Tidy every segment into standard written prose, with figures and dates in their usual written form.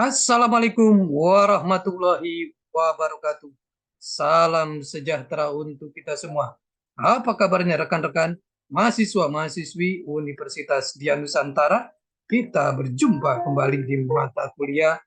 Assalamualaikum warahmatullahi wabarakatuh. Salam sejahtera untuk kita semua. Apa kabarnya rekan-rekan mahasiswa-mahasiswi Universitas Dian Nusantara? Kita berjumpa kembali di mata kuliah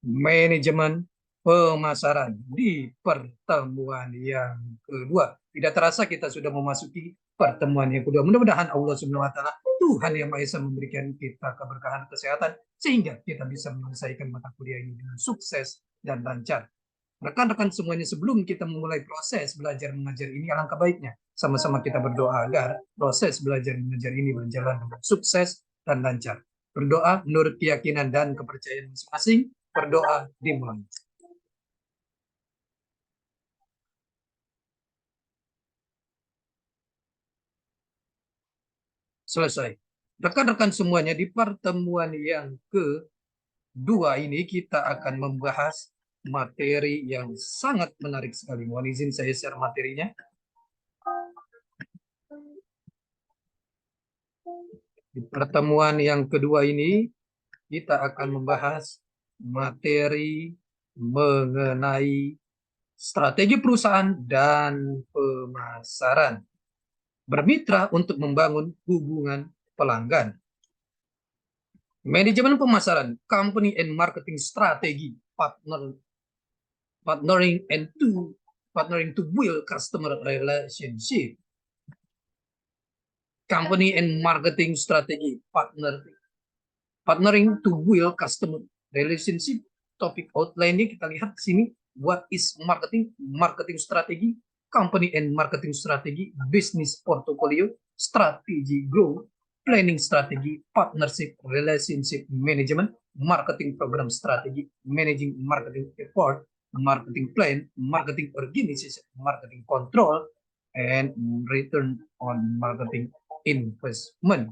Manajemen Pemasaran di pertemuan yang kedua. Tidak terasa kita sudah memasuki pertemuan yang kedua. Mudah-mudahan Allah Subhanahu wa taala, Tuhan yang Maha Esa, memberikan kita keberkahan kesehatan sehingga kita bisa menyelesaikan mata kuliah ini dengan sukses dan lancar. Rekan-rekan semuanya, sebelum kita memulai proses belajar mengajar ini, alangkah baiknya sama-sama kita berdoa agar proses belajar mengajar ini berjalan dengan sukses dan lancar. Berdoa menurut keyakinan dan kepercayaan masing-masing. Berdoa dimulai. Selesai. Rekan-rekan semuanya, di pertemuan yang kedua ini kita akan membahas materi yang sangat menarik sekali. Mohon izin saya share materinya. Di pertemuan yang kedua ini kita akan membahas materi mengenai strategi perusahaan dan pemasaran. Bermitra untuk membangun hubungan pelanggan. Manajemen pemasaran, company and marketing strategy, partnering to build customer relationship. Company and marketing strategy, partnering to build customer relationship. Topik outline-nya kita lihat di sini. What is marketing? Marketing strategy, company and marketing strategy, business portfolio, strategy growth, planning strategy, partnership relationship management, marketing program strategy, managing marketing effort, marketing plan, marketing organization, marketing control, and return on marketing investment.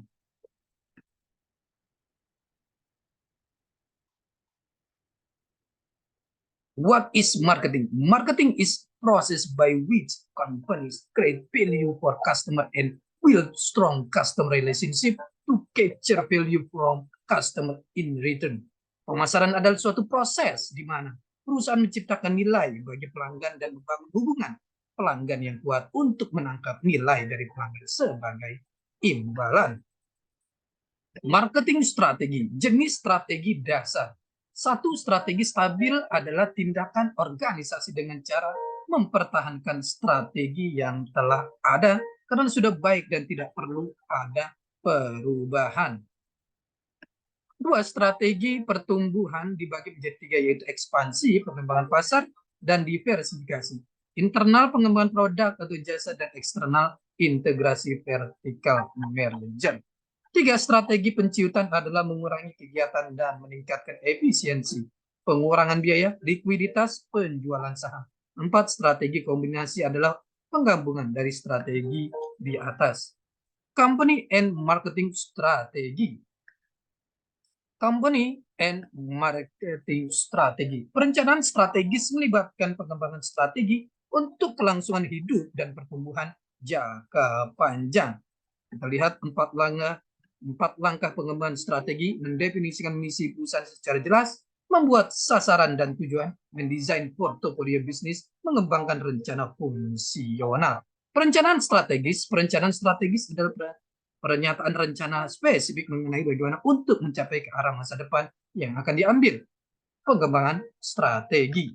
What is marketing? Marketing is process by which companies create value for customer and build strong customer relationship to capture value from customer in return. Pemasaran adalah suatu proses di mana perusahaan menciptakan nilai bagi pelanggan dan membangun hubungan pelanggan yang kuat untuk menangkap nilai dari pelanggan sebagai imbalan. Marketing strategi, jenis strategi dasar. Satu strategi stabil adalah tindakan organisasi dengan cara mempertahankan strategi yang telah ada karena sudah baik dan tidak perlu ada perubahan. Dua, strategi pertumbuhan dibagi menjadi tiga, yaitu ekspansi, pengembangan pasar, dan diversifikasi. Internal, pengembangan produk atau jasa, dan eksternal, integrasi vertikal merger. Tiga, strategi penciutan adalah mengurangi kegiatan dan meningkatkan efisiensi, pengurangan biaya, likuiditas, penjualan saham. Empat, strategi kombinasi adalah penggabungan dari strategi di atas. Company and marketing strategy. Company and marketing strategy. Perencanaan strategis melibatkan pengembangan strategi untuk kelangsungan hidup dan pertumbuhan jangka panjang. Kita lihat empat langkah pengembangan strategi: mendefinisikan misi perusahaan secara jelas, membuat sasaran dan tujuan, mendesain portofolio bisnis, mengembangkan rencana fungsional. Perencanaan strategis adalah pernyataan rencana spesifik mengenai bagaimana untuk mencapai ke arah masa depan yang akan diambil. Pengembangan strategi.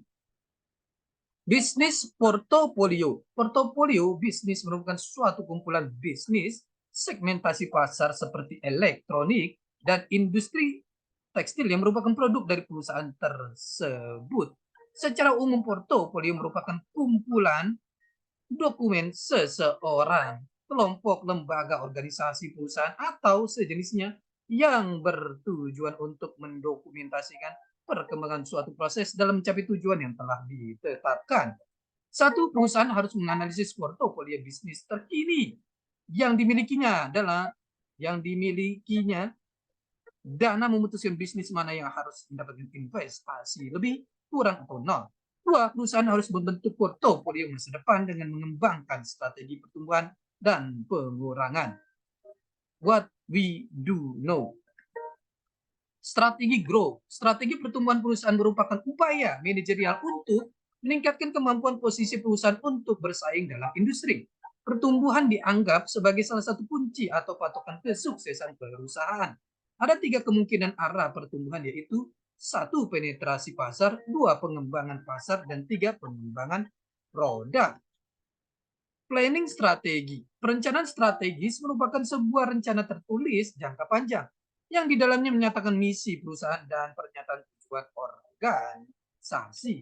Bisnis portofolio. Portofolio bisnis merupakan suatu kumpulan bisnis segmentasi pasar seperti elektronik dan industri tekstil yang merupakan produk dari perusahaan tersebut. Secara umum, portofolio merupakan kumpulan dokumen seseorang, kelompok, lembaga, organisasi, perusahaan, atau sejenisnya yang bertujuan untuk mendokumentasikan perkembangan suatu proses dalam mencapai tujuan yang telah ditetapkan. Satu, perusahaan harus menganalisis portofolio bisnis terkini yang dimilikinya dana memutuskan bisnis mana yang harus mendapatkan investasi lebih, kurang, atau nol. Dua, perusahaan harus membentuk portofolio masa depan dengan mengembangkan strategi pertumbuhan dan pengurangan. What we do know. Strategi growth. Strategi pertumbuhan perusahaan merupakan upaya manajerial untuk meningkatkan kemampuan posisi perusahaan untuk bersaing dalam industri. Pertumbuhan dianggap sebagai salah satu kunci atau patokan kesuksesan perusahaan. Ada 3 kemungkinan arah pertumbuhan, yaitu 1. Penetrasi pasar, 2. Pengembangan pasar, dan 3. Pengembangan produk. Planning strategi. Perencanaan strategis merupakan sebuah rencana tertulis jangka panjang yang di dalamnya menyatakan misi perusahaan dan pernyataan tujuan organisasi.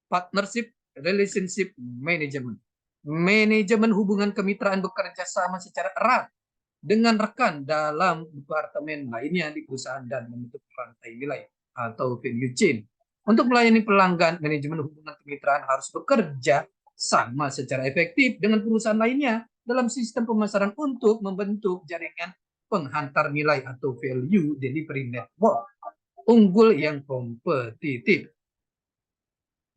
Partnership relationship management. Manajemen hubungan kemitraan bekerja sama secara erat dengan rekan dalam departemen lainnya di perusahaan dan membentuk rantai nilai atau value chain. Untuk melayani pelanggan, manajemen hubungan kemitraan harus bekerja sama secara efektif dengan perusahaan lainnya dalam sistem pemasaran untuk membentuk jaringan penghantar nilai atau value delivery network unggul yang kompetitif.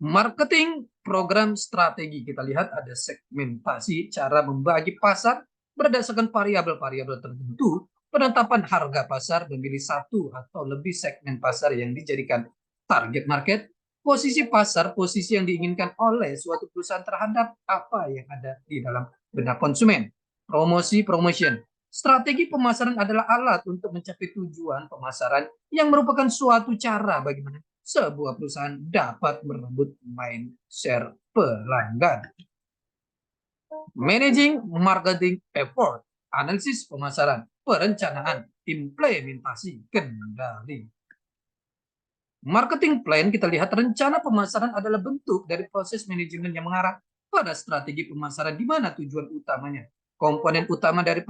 Marketing program strategi, kita lihat ada segmentasi, cara membagi pasar berdasarkan variabel-variabel tertentu, penetapan harga pasar, memilih 1 atau lebih segmen pasar yang dijadikan target market, posisi pasar, posisi yang diinginkan oleh suatu perusahaan terhadap apa yang ada di dalam benak konsumen, promotion. Strategi pemasaran adalah alat untuk mencapai tujuan pemasaran yang merupakan suatu cara bagaimana sebuah perusahaan dapat merebut mindshare pelanggan. Managing marketing effort, analisis pemasaran, perencanaan, implementasi, kendali. Marketing plan, kita lihat rencana pemasaran adalah bentuk dari proses manajemen yang mengarah pada strategi pemasaran di mana tujuan utamanya. Komponen utama dari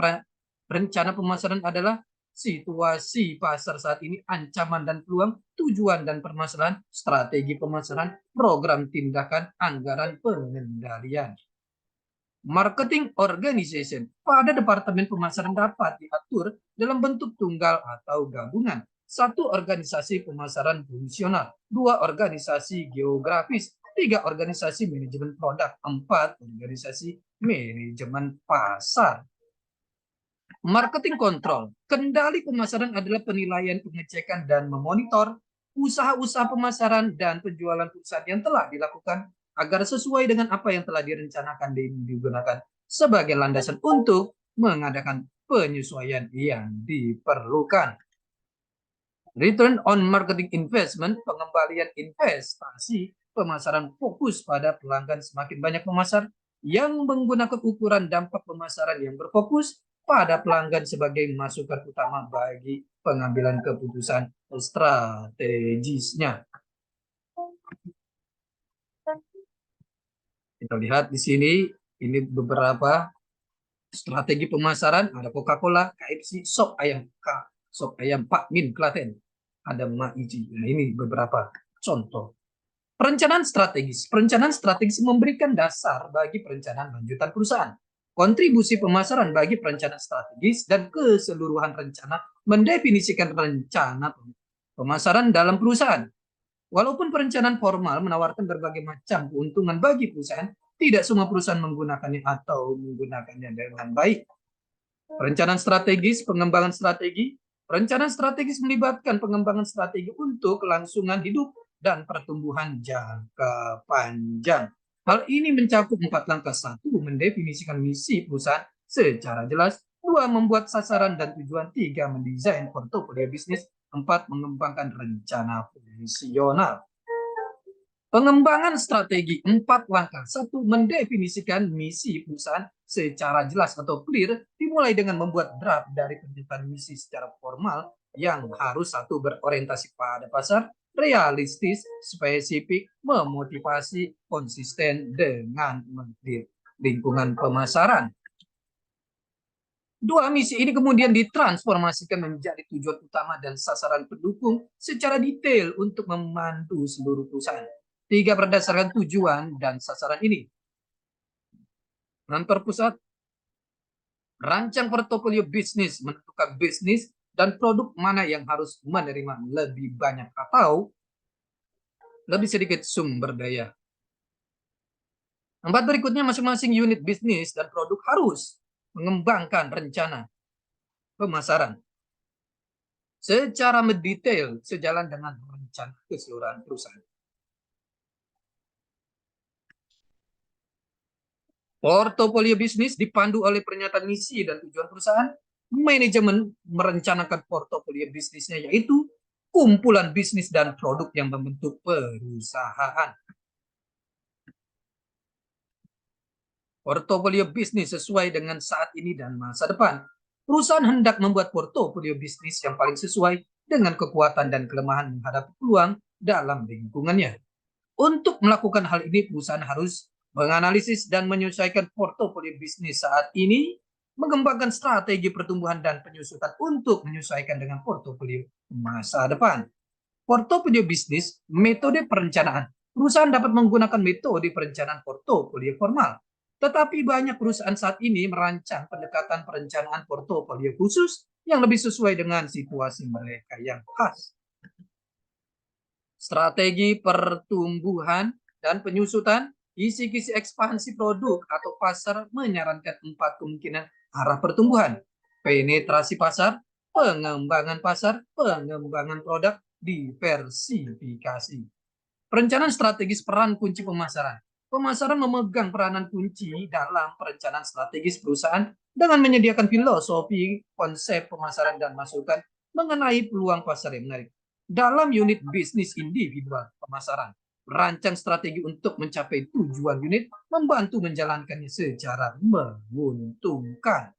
rencana pemasaran adalah situasi pasar saat ini, ancaman dan peluang, tujuan dan permasalahan, strategi pemasaran, program tindakan, anggaran, pengendalian. Marketing organization pada departemen pemasaran dapat diatur dalam bentuk tunggal atau gabungan. 1. Organisasi pemasaran fungsional, 2. Organisasi geografis, 3. Organisasi manajemen produk, 4. Organisasi manajemen pasar. Marketing control. Kendali pemasaran adalah penilaian, pengecekan, dan memonitor usaha-usaha pemasaran dan penjualan perusahaan yang telah dilakukan agar sesuai dengan apa yang telah direncanakan dan digunakan sebagai landasan untuk mengadakan penyesuaian yang diperlukan. Return on marketing investment, pengembalian investasi pemasaran fokus pada pelanggan. Semakin banyak pemasar yang menggunakan ukuran dampak pemasaran yang berfokus pada pelanggan sebagai masukan utama bagi pengambilan keputusan strategisnya. Kita lihat di sini, ini beberapa strategi pemasaran. Ada Coca-Cola, KFC, sop ayam Pak Min Klaten, ada Maiji. Nah, ini beberapa contoh. Perencanaan strategis. Perencanaan strategis memberikan dasar bagi perencanaan lanjutan perusahaan. Kontribusi pemasaran bagi perencanaan strategis dan keseluruhan rencana mendefinisikan rencana pemasaran dalam perusahaan. Walaupun perencanaan formal menawarkan berbagai macam keuntungan bagi perusahaan, tidak semua perusahaan menggunakannya atau menggunakannya dengan baik. Perencanaan strategis, pengembangan strategi. Perencanaan strategis melibatkan pengembangan strategi untuk kelangsungan hidup dan pertumbuhan jangka panjang. Hal ini mencakup 4 langkah. 1. Mendefinisikan misi perusahaan secara jelas. 2. Membuat sasaran dan tujuan. 3. Mendesain portofolio bisnis. 4. Mengembangkan rencana fungsional. Pengembangan strategi 4 langkah. 1. Mendefinisikan misi perusahaan secara jelas atau clear, dimulai dengan membuat draft dari pernyataan misi secara formal yang harus 1. Berorientasi pada pasar, realistis, spesifik, memotivasi, konsisten dengan lingkungan pemasaran. 2. Misi ini kemudian ditransformasikan menjadi tujuan utama dan sasaran pendukung secara detail untuk memandu seluruh perusahaan. 3. Berdasarkan tujuan dan sasaran ini, kantor pusat rancang portofolio bisnis, menentukan bisnis dan produk mana yang harus menerima lebih banyak atau lebih sedikit sumber daya. 4. Berikutnya, masing-masing unit bisnis dan produk harus mengembangkan rencana pemasaran secara mendetail sejalan dengan rencana keseluruhan perusahaan. Portofolio bisnis dipandu oleh pernyataan misi dan tujuan perusahaan. Manajemen merencanakan portofolio bisnisnya, yaitu kumpulan bisnis dan produk yang membentuk perusahaan. Portofolio bisnis sesuai dengan saat ini dan masa depan. Perusahaan hendak membuat portofolio bisnis yang paling sesuai dengan kekuatan dan kelemahan menghadapi peluang dalam lingkungannya. Untuk melakukan hal ini, perusahaan harus menganalisis dan menyesuaikan portofolio bisnis saat ini, mengembangkan strategi pertumbuhan dan penyusutan untuk menyesuaikan dengan portofolio masa depan. Portofolio bisnis, metode perencanaan. Perusahaan dapat menggunakan metode perencanaan portofolio formal. Tetapi banyak perusahaan saat ini merancang pendekatan perencanaan portofolio khusus yang lebih sesuai dengan situasi mereka yang khas. Strategi pertumbuhan dan penyusutan, kisi-kisi ekspansi produk atau pasar menyarankan 4 kemungkinan arah pertumbuhan: penetrasi pasar, pengembangan pasar, pengembangan produk, diversifikasi. Perencanaan strategis peran kunci pemasaran. Pemasaran memegang peranan kunci dalam perencanaan strategis perusahaan dengan menyediakan filosofi, konsep pemasaran, dan masukan mengenai peluang pasar yang menarik. Dalam unit bisnis individual pemasaran, merancang strategi untuk mencapai tujuan unit, membantu menjalankannya secara menguntungkan.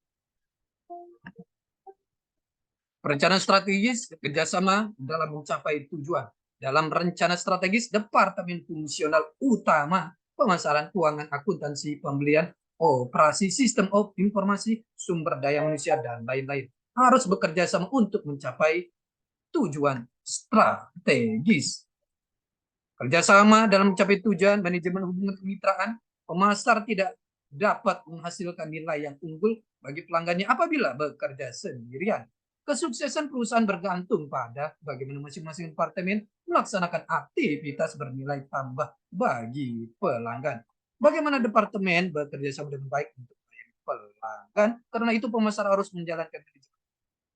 Perencanaan strategis kerjasama dalam mencapai tujuan. Dalam rencana strategis, departemen fungsional utama pemasaran, keuangan, akuntansi, pembelian, operasi, sistem informasi, sumber daya manusia, dan lain-lain harus bekerja sama untuk mencapai tujuan strategis. Kerjasama dalam mencapai tujuan, manajemen hubungan kemitraan, pemasar tidak dapat menghasilkan nilai yang unggul bagi pelanggannya apabila bekerja sendirian. Kesuksesan perusahaan bergantung pada bagaimana masing-masing departemen melaksanakan aktivitas bernilai tambah bagi pelanggan. Bagaimana departemen bekerja sama dengan baik untuk pelanggan, karena itu pemasar harus menjalankan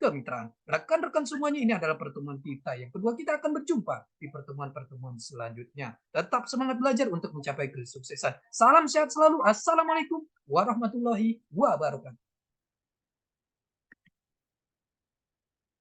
kemitraan. Rekan-rekan semuanya, ini adalah pertemuan kita yang kedua. Kita akan berjumpa di pertemuan-pertemuan selanjutnya. Tetap semangat belajar untuk mencapai kesuksesan. Salam sehat selalu. Assalamualaikum warahmatullahi wabarakatuh.